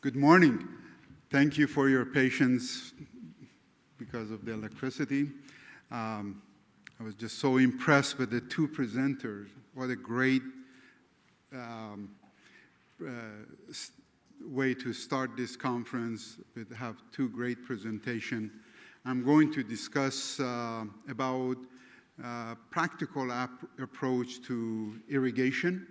Good morning. Thank you for your patience because of the electricity. I was just so impressed with the two presenters. What a great way to start this conference, with have two great presentations. I'm going to discuss about practical approach to irrigation,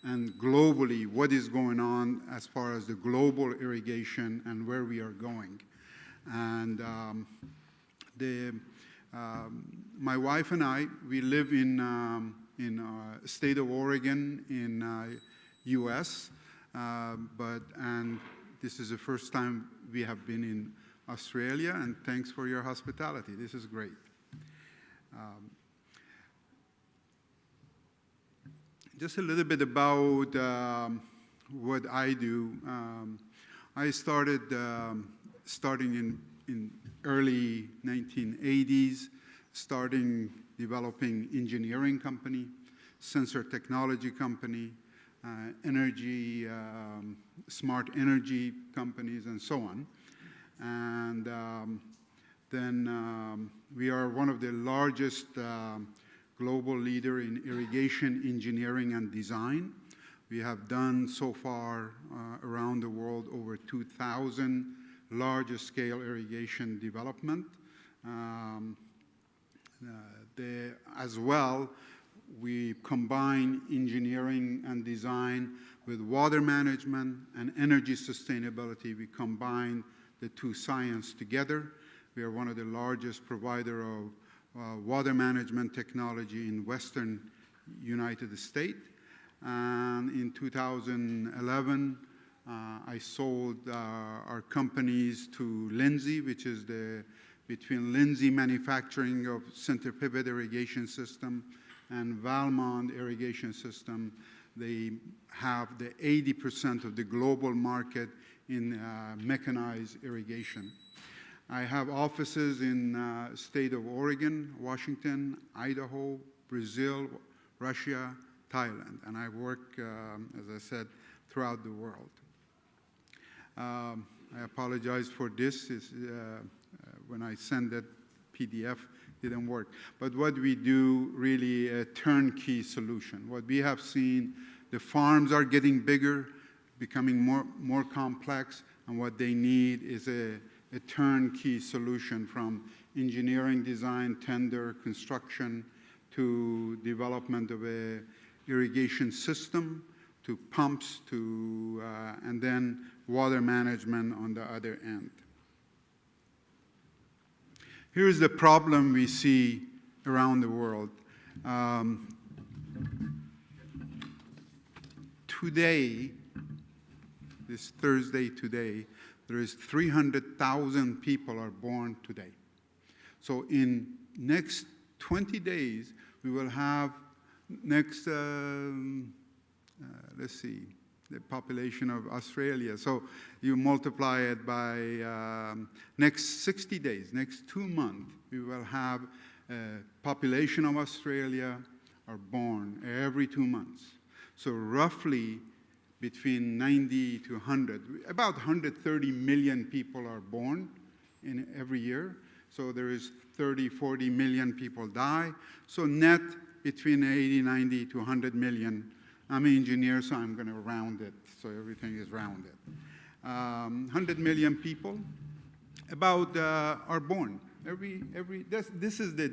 and globally, what is going on as far as the global irrigation and where we are going. And my wife and I, we live in state of Oregon in U.S., and this is the first time we have been in Australia, and thanks for your hospitality. This is great. Just a little bit about what I do. I started starting in early 1980s, developing engineering company, sensor technology company, energy, smart energy companies, and so on. And then we are one of the largest global leader in irrigation engineering and design. We have done so far around the world over 2,000 large scale irrigation development. As well, we combine engineering and design with water management and energy sustainability. We combine the two sciences together. We are one of the largest provider of water management technology in Western United States. And in 2011, I sold our companies to Lindsay, which is between Lindsay Manufacturing of Center Pivot Irrigation System and Valmont Irrigation System. They have the 80% of the global market in mechanized irrigation. I have offices in state of Oregon, Washington, Idaho, Brazil, Russia, Thailand, and I work, as I said, throughout the world. I apologize for this. When I send that PDF, didn't work. But what we do, really a turnkey solution. What we have seen, the farms are getting bigger, becoming more complex, and what they need is a turnkey solution, from engineering, design, tender, construction, to development of a irrigation system, to pumps, and then water management on the other end. Here's the problem we see around the world. Today, this Thursday today, there is 300,000 people are born today. So in next 20 days, we will have let's see, the population of Australia. So you multiply it by next 60 days, next 2 months, we will have a population of Australia are born every 2 months. So roughly between 90 to 100, about 130 million people are born in every year. So there is 30, 40 million people die. So net between 80, 90 to 100 million. I'm an engineer, so I'm going to round it, so everything is rounded. 100 million people are born. This is the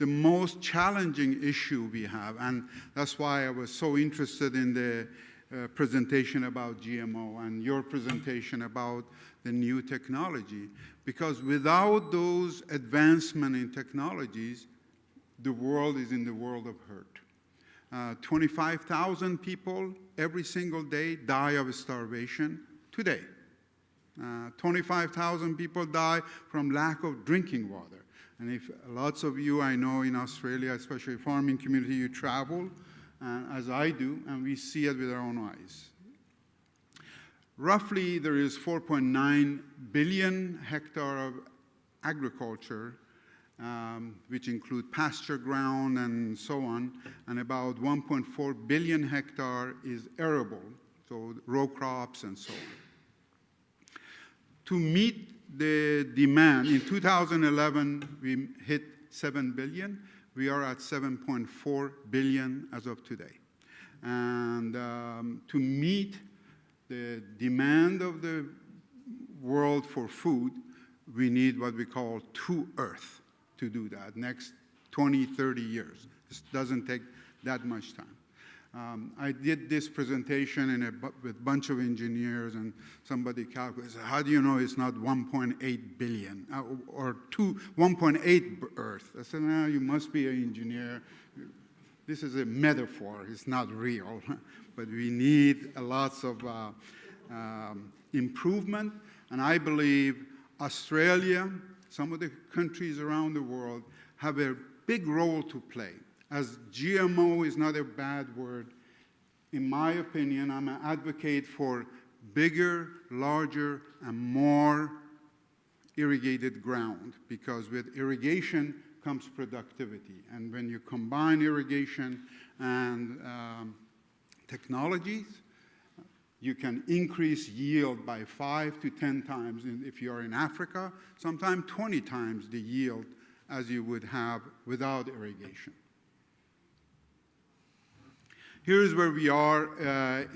most challenging issue we have, and that's why I was so interested in the presentation about GMO and your presentation about the new technology, because without those advancements in technologies, the world is in the world of hurt. 25,000 people every single day die of starvation today. 25,000 people die from lack of drinking water. And if lots of you, I know in Australia, especially farming community, you travel, as I do, and we see it with our own eyes. Roughly, there is 4.9 billion hectares of agriculture, which include pasture ground and so on, and about 1.4 billion hectares is arable, so row crops and so on. to meet the demand, in 2011, we hit 7 billion. We are at 7.4 billion as of today. And to meet the demand of the world for food, we need what we call 2 Earth to do that, next 20, 30 years. This doesn't take that much time. I did this presentation with a bunch of engineers, and somebody calculated, how do you know it's not 1.8 billion or 1.8 Earth? I said, no, you must be an engineer. This is a metaphor, it's not real. But we need lots of improvement, and I believe Australia, some of the countries around the world have a big role to play. As GMO is not a bad word, in my opinion, I'm an advocate for bigger, larger, and more irrigated ground, because with irrigation comes productivity. And when you combine irrigation and technologies, you can increase yield by 5 to 10 times. And if you're in Africa, sometimes 20 times the yield as you would have without irrigation. Here's where we are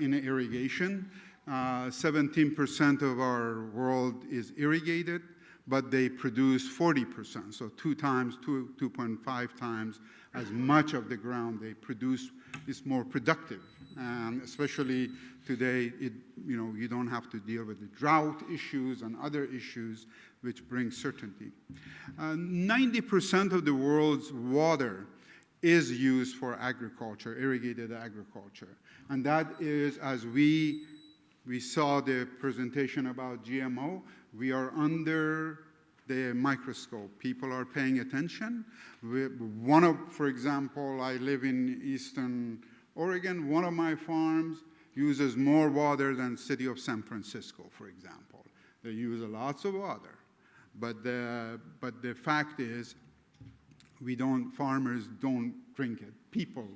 in irrigation. 17% of our world is irrigated, but they produce 40%, so 2.5 times as much of the ground they produce is more productive. And especially today, you don't have to deal with the drought issues and other issues which bring certainty. 90% of the world's water is used for agriculture, irrigated agriculture. And that is, as we saw the presentation about GMO, we are under the microscope. People are paying attention. For example, I live in Eastern Oregon. One of my farms uses more water than the city of San Francisco, for example. They use lots of water. But the fact is, farmers don't drink it. People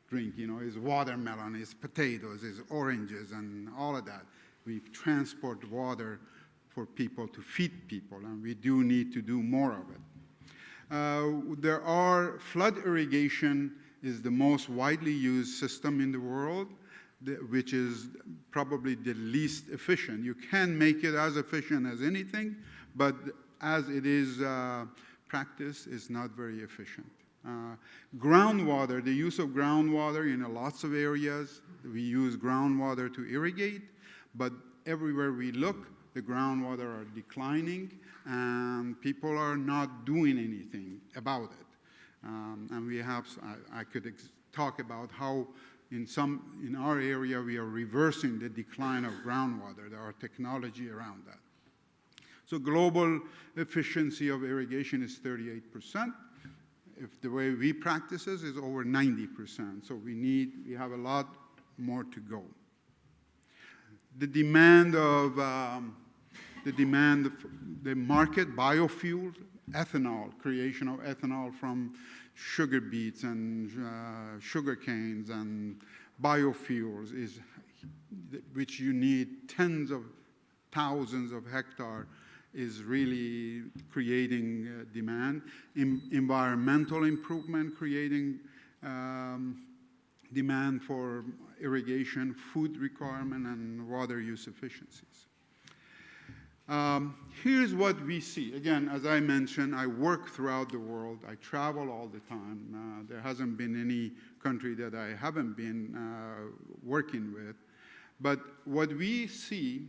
drink, it's watermelon, it's potatoes, it's oranges, and all of that. We transport water for people to feed people, and we do need to do more of it. Flood irrigation is the most widely used system in the world, which is probably the least efficient. You can make it as efficient as anything, but as it is practice is not very efficient. Groundwater, the use of groundwater in lots of areas. We use groundwater to irrigate, but everywhere we look, the groundwater are declining, and people are not doing anything about it. And I could talk about how in our area we are reversing the decline of groundwater. There are technology around that. So global efficiency of irrigation is 38%. If the way we practice it is over 90%. So we have a lot more to go. The demand of the market, biofuel, ethanol, creation of ethanol from sugar beets and sugar canes and biofuels, which you need tens of thousands of hectares, is really creating demand. Environmental improvement, creating demand for irrigation, food requirement, and water use efficiencies. Here's what we see. Again, as I mentioned, I work throughout the world. I travel all the time. There hasn't been any country that I haven't been working with. But what we see,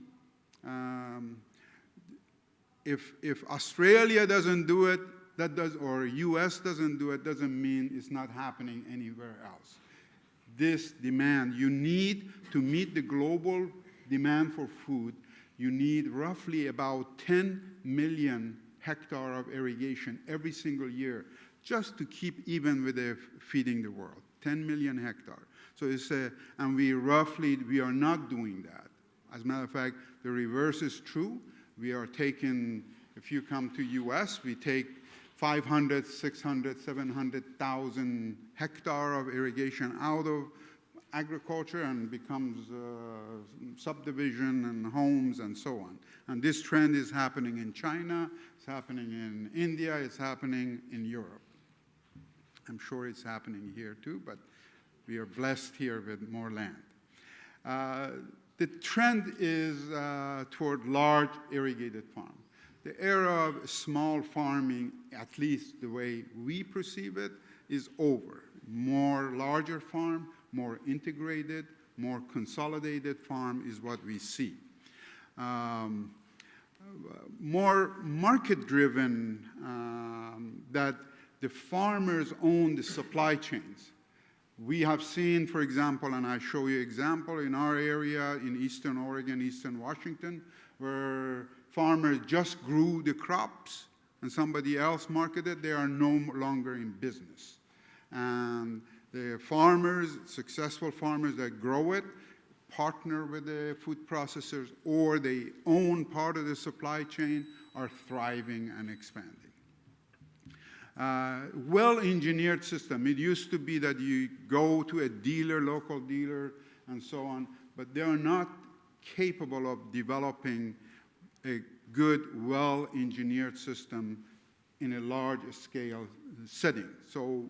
if Australia doesn't do it, or US doesn't do it, doesn't mean it's not happening anywhere else. This demand, you need to meet the global demand for food, you need roughly about 10 million hectares of irrigation every single year just to keep even with feeding the world. 10 million hectares. So and we are not doing that. As a matter of fact, the reverse is true. We are taking, if you come to US, we take 500, 600, 700,000 hectares of irrigation out agriculture and becomes subdivision and homes and so on. And this trend is happening in China, it's happening in India, it's happening in Europe. I'm sure it's happening here too, but we are blessed here with more land. The trend is toward large irrigated farms. The era of small farming, at least the way we perceive it, is over. More larger farm, more integrated, more consolidated farm is what we see. More market-driven, that the farmers own the supply chains. We have seen, for example, and I show you example in our area in Eastern Oregon, Eastern Washington, where farmers just grew the crops and somebody else marketed, they are no longer in business. And the farmers, successful farmers that grow it, partner with the food processors, or they own part of the supply chain, are thriving and expanding. Well-engineered system. It used to be that you go to a dealer, local dealer, and so on, but they are not capable of developing a good, well-engineered system in a large-scale setting. So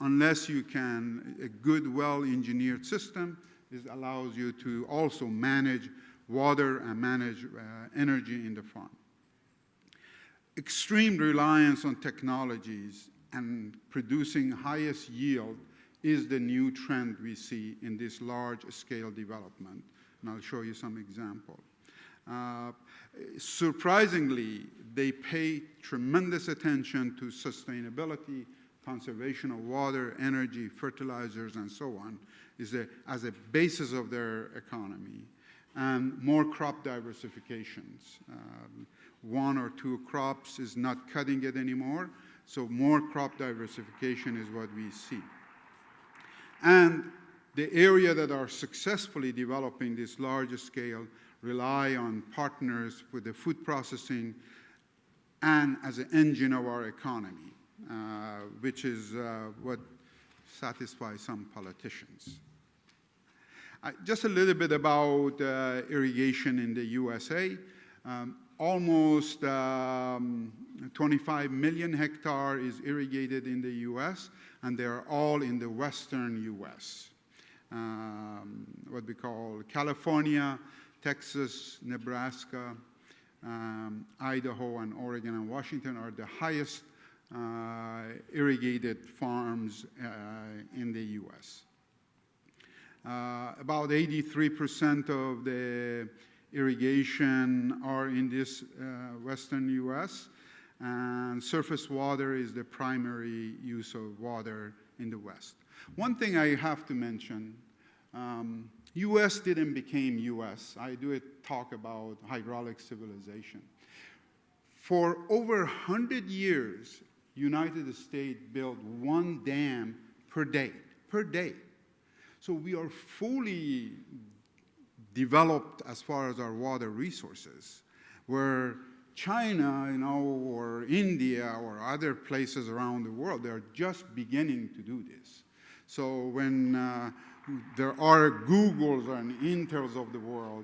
unless you can, a good, well-engineered system, it allows you to also manage water and manage energy in the farm. Extreme reliance on technologies and producing highest yield is the new trend we see in this large-scale development, and I'll show you some example. Surprisingly, they pay tremendous attention to sustainability, conservation of water, energy, fertilizers, and so on, as a basis of their economy, and more crop diversifications. One or two crops is not cutting it anymore, so more crop diversification is what we see. And the area that are successfully developing this larger scale rely on partners with the food processing and as an engine of our economy, which is what satisfies some politicians. Just a little bit about irrigation in the USA. Almost 25 million hectares is irrigated in the US, and they're all in the western US. What we call California, Texas, Nebraska, Idaho, and Oregon and Washington are the highest irrigated farms in the US. About 83% of the irrigation are in this western US, and surface water is the primary use of water in the West. One thing I have to mention, US didn't become US. I do talk about hydraulic civilization. For over 100 years, United States built one dam per day. So we are fully developed as far as our water resources, where China, or India, or other places around the world, they're just beginning to do this. So when there are Googles and Intels of the world,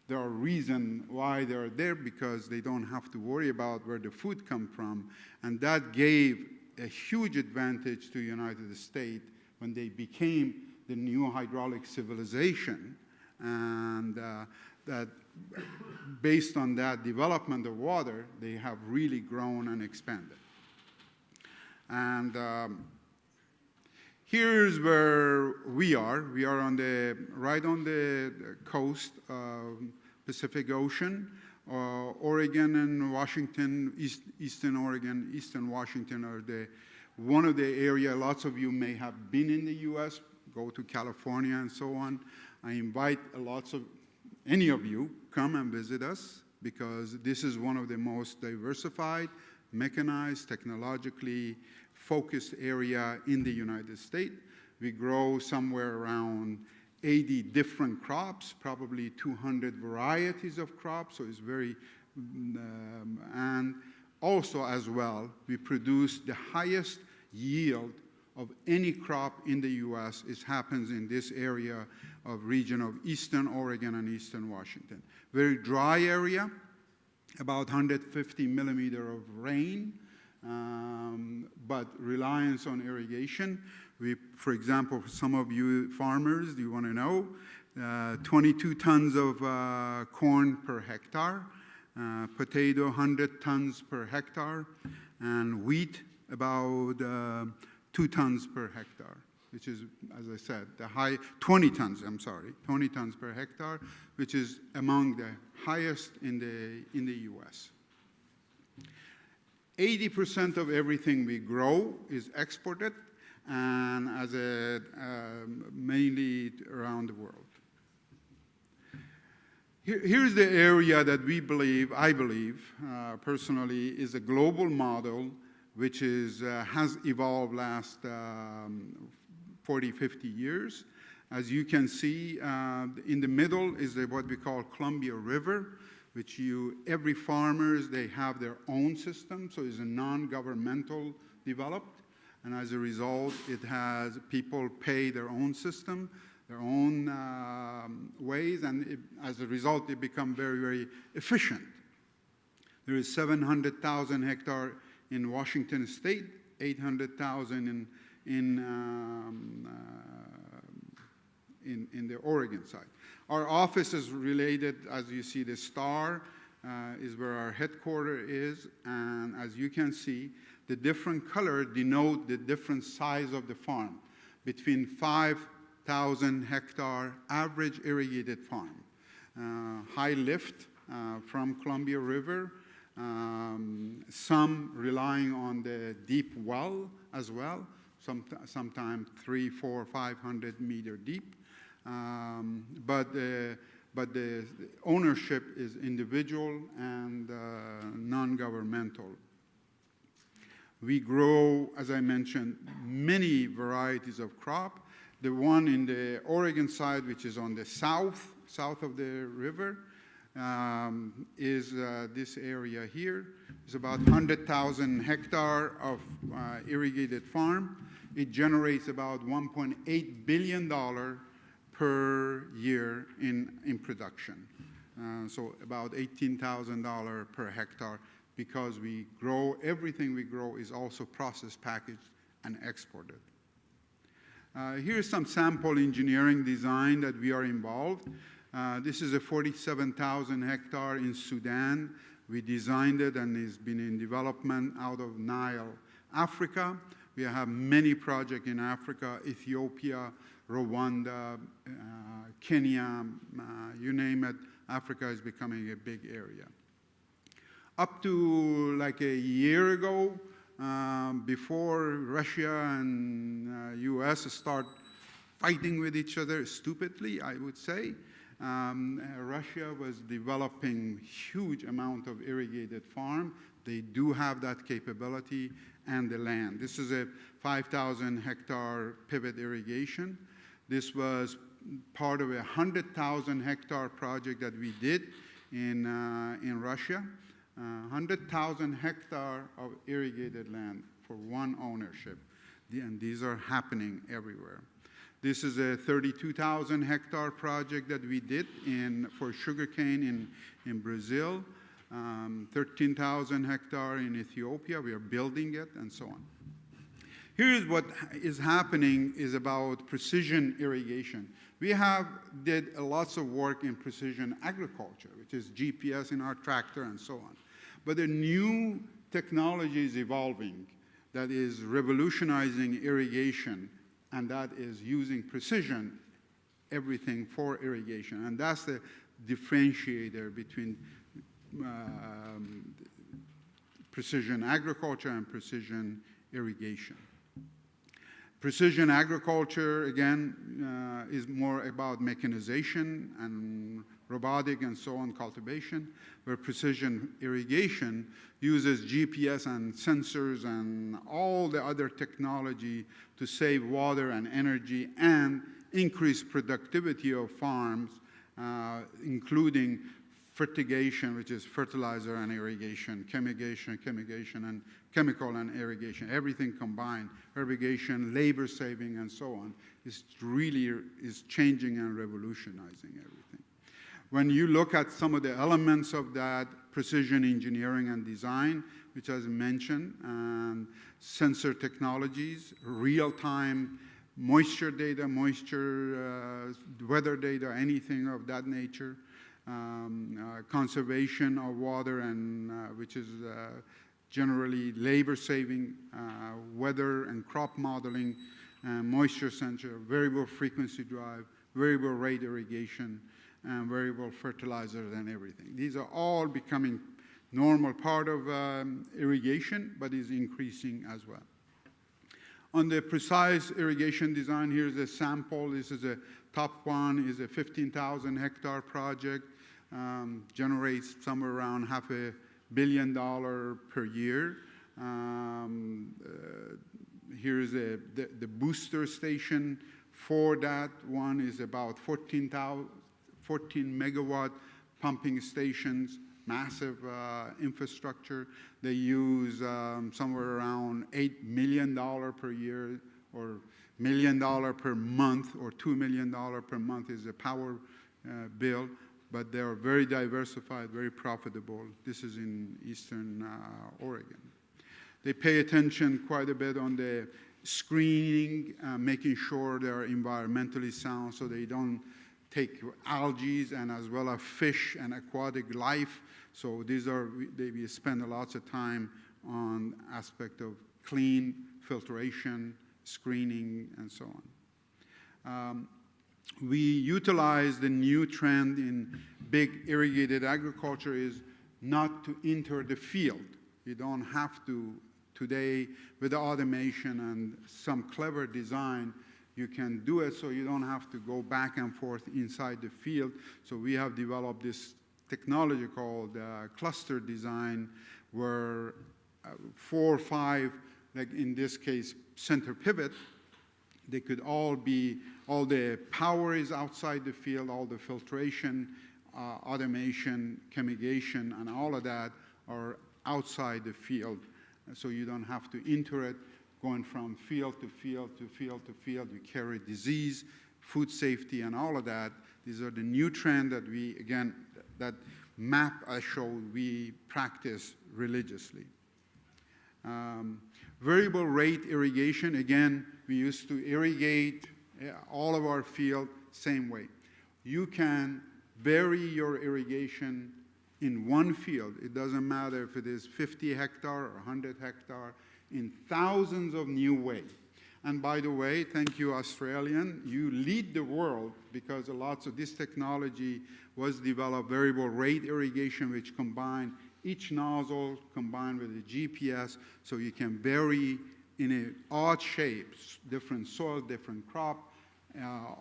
there are reasons why they're there, because they don't have to worry about where the food comes from, and that gave a huge advantage to the United States when they became the new hydraulic civilization, and that based on that development of water, they have really grown and expanded. And here's where we are. We are right on the coast of Pacific Ocean. Oregon and Washington, Eastern Oregon, Eastern Washington are one of the area. Lots of you may have been in the US, go to California and so on. I invite any of you, come and visit us, because this is one of the most diversified, mechanized, technologically focused area in the United States. We grow somewhere around 80 different crops, probably 200 varieties of crops, so it's very, and also as well, we produce the highest yield of any crop in the U.S. happens in this area of region of eastern Oregon and eastern Washington. Very dry area, about 150 millimeter of rain, but reliance on irrigation. For example, for some of you farmers, you want to know, 22 tons of corn per hectare, potato 100 tons per hectare, and wheat about 2 tons per hectare, which is, as I said, 20 tons per hectare, which is among the highest in the U.S. 80% of everything we grow is exported, and mainly around the world. Here's the area that I believe personally, is a global model which has evolved last 40, 50 years. As you can see, in the middle is what we call Columbia River, which every farmers, they have their own system, so it's a non-governmental developed, and as a result, people pay their own system, their own ways, and as a result, they become very, very efficient. There is 700,000 hectares in Washington State, 800,000 in the Oregon side. Our office is related, as you see, the star is where our headquarters is, and as you can see, the different color denote the different size of the farm, between 5,000 hectare average irrigated farm. High lift from Columbia River, some relying on the deep well as well, sometimes 300, 400, 500 meter deep. But the ownership is individual and non-governmental. We grow, as I mentioned, many varieties of crop. The one in the Oregon side, which is on the south of the river, is this area here. It's about 100,000 hectare of irrigated farm. It generates about $1.8 billion per year in production. So about $18,000 per hectare, because everything we grow is also processed, packaged, and exported. Here's some sample engineering design that we are involved. This is a 47,000 hectare in Sudan. We designed it, and it's been in development out of Nile, Africa. We have many projects in Africa, Ethiopia, Rwanda, Kenya, you name it. Africa is becoming a big area. Up to like a year ago, before Russia and US start fighting with each other stupidly, I would say, Russia was developing huge amount of irrigated farm. They do have that capability and the land. This is a 5,000 hectare pivot irrigation. This was part of a 100,000 hectare project that we did in Russia. 100,000 hectare of irrigated land for one ownership, and these are happening everywhere. This is a 32,000 hectare project that we did for sugarcane in Brazil, 13,000 hectare in Ethiopia. We are building it, and so on. Here's what is happening is about precision irrigation. We did lots of work in precision agriculture, which is GPS in our tractor and so on. But a new technology is evolving that is revolutionizing irrigation, and that is using precision, everything for irrigation. And that's the differentiator between precision agriculture and precision irrigation. Precision agriculture, again, is more about mechanization and robotic and so on cultivation, where precision irrigation uses GPS and sensors and all the other technology to save water and energy and increase productivity of farms, including fertigation, which is fertilizer and irrigation, chemigation, and chemical and irrigation, everything combined, irrigation, labor saving, and so on, is really changing and revolutionizing everything. When you look at some of the elements of that precision engineering and design, which I mentioned, and sensor technologies, real-time moisture data, weather data, anything of that nature, conservation of water, and which is generally labor-saving, weather and crop modeling, moisture sensor, variable frequency drive, variable rate irrigation, and variable fertilizers and everything. These are all becoming normal part of irrigation, but is increasing as well. On the precise irrigation design, here's a sample. This is a top one, is a 15,000 hectare project, generates somewhere around $500 million per year. Here's the booster station for that one is about 14 megawatt pumping stations, massive infrastructure. They use somewhere around $8 million per year, or $1 million per month, or $2 million per month is the power bill. But they are very diversified, very profitable. This is in eastern Oregon. They pay attention quite a bit on the screening, making sure they're environmentally sound so they don't take algae and as well as fish and aquatic life. So these are, we spend lots of time on aspect of clean filtration, screening, and so on. We utilize the new trend in big irrigated agriculture is not to enter the field. You don't have to, today with the automation and some clever design, you can do it so you don't have to go back and forth inside the field. So we have developed this technology called cluster design, where 4 or 5, like in this case, center pivot, they could all be, all the power is outside the field, all the filtration, automation, chemigation, and all of that are outside the field. So you don't have to enter it, going from field to field to field to field. You carry disease, food safety, and all of that. These are the new trends that we, again, that map I showed, we practice religiously. Variable rate irrigation, again, we used to irrigate all of our field same way. You can vary your irrigation in one field. It doesn't matter if it is 50 hectare or 100 hectare, in thousands of new ways. And by the way, thank you, Australian, you lead the world because lots of this technology was developed, variable rate irrigation, which combine each nozzle combined with a GPS, so you can vary in an odd shape, different soil, different crop.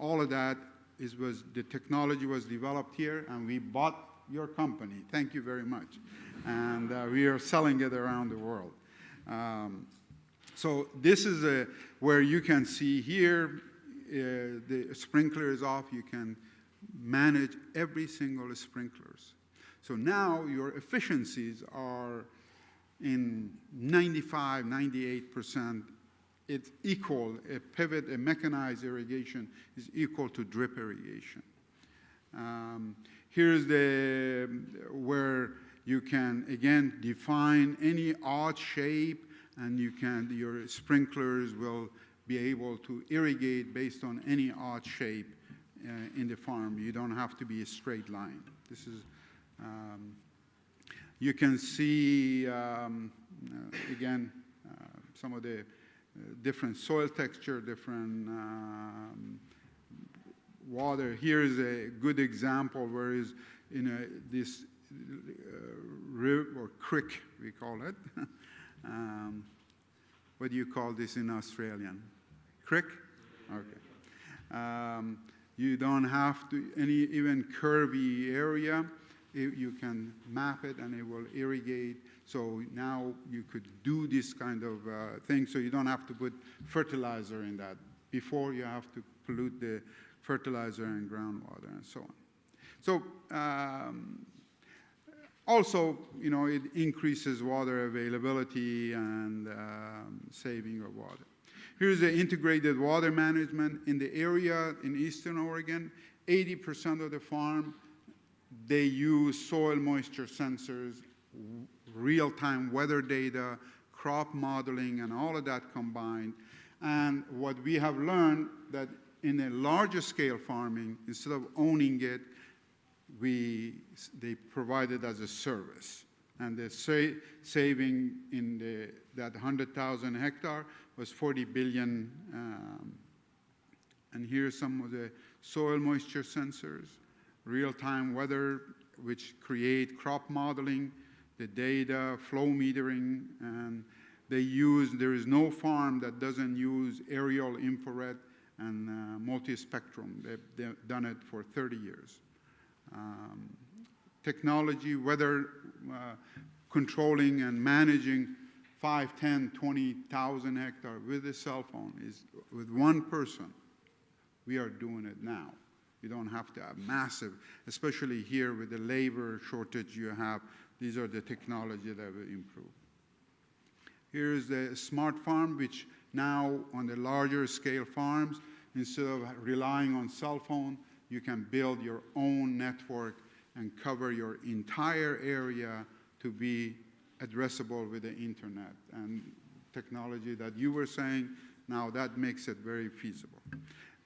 All of that the technology was developed here, and we bought your company. Thank you very much. And we are selling it around the world. So this is where you can see here, the sprinkler is off. You can manage every single sprinklers. So now your efficiencies are in 95, 98%. It's equal, a pivot, a mechanized irrigation is equal to drip irrigation. Here's where you can, again, define any odd shape, and your sprinklers will be able to irrigate based on any odd shape in the farm. You don't have to be a straight line. This is, you can see, again, some of the different soil texture, different water. Here's a good example where is in this river or creek, we call it. What do you call this in Australian? Creek? Okay. You don't have to, even curvy area, you can map it and it will irrigate. So now you could do this kind of thing, so you don't have to put fertilizer in that. Before, you have to pollute the fertilizer and groundwater and so on. So Also, it increases water availability and saving of water. Here's the integrated water management in the area in Eastern Oregon. 80% of the farm, they use soil moisture sensors, real-time weather data, crop modeling, and all of that combined. And what we have learned that in a larger scale farming, instead of owning it, they provide it as a service. And the saving in that 100,000 hectare was 40 billion. And here's some of the soil moisture sensors, real-time weather, which create crop modeling, the data, flow metering, and there is no farm that doesn't use aerial, infrared, and multi-spectrum. They've done it for 30 years. Technology, weather controlling and managing 5, 10, 20,000 hectares with a cell phone is with one person. We are doing it now. You don't have to have massive, especially here with the labor shortage you have. These are the technology that will improve. Here's the smart farm, which now on the larger scale farms, instead of relying on cell phone, you can build your own network and cover your entire area to be addressable with the internet. And technology that you were saying, now that makes it very feasible.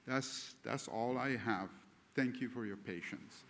That's all I have. Thank you for your patience.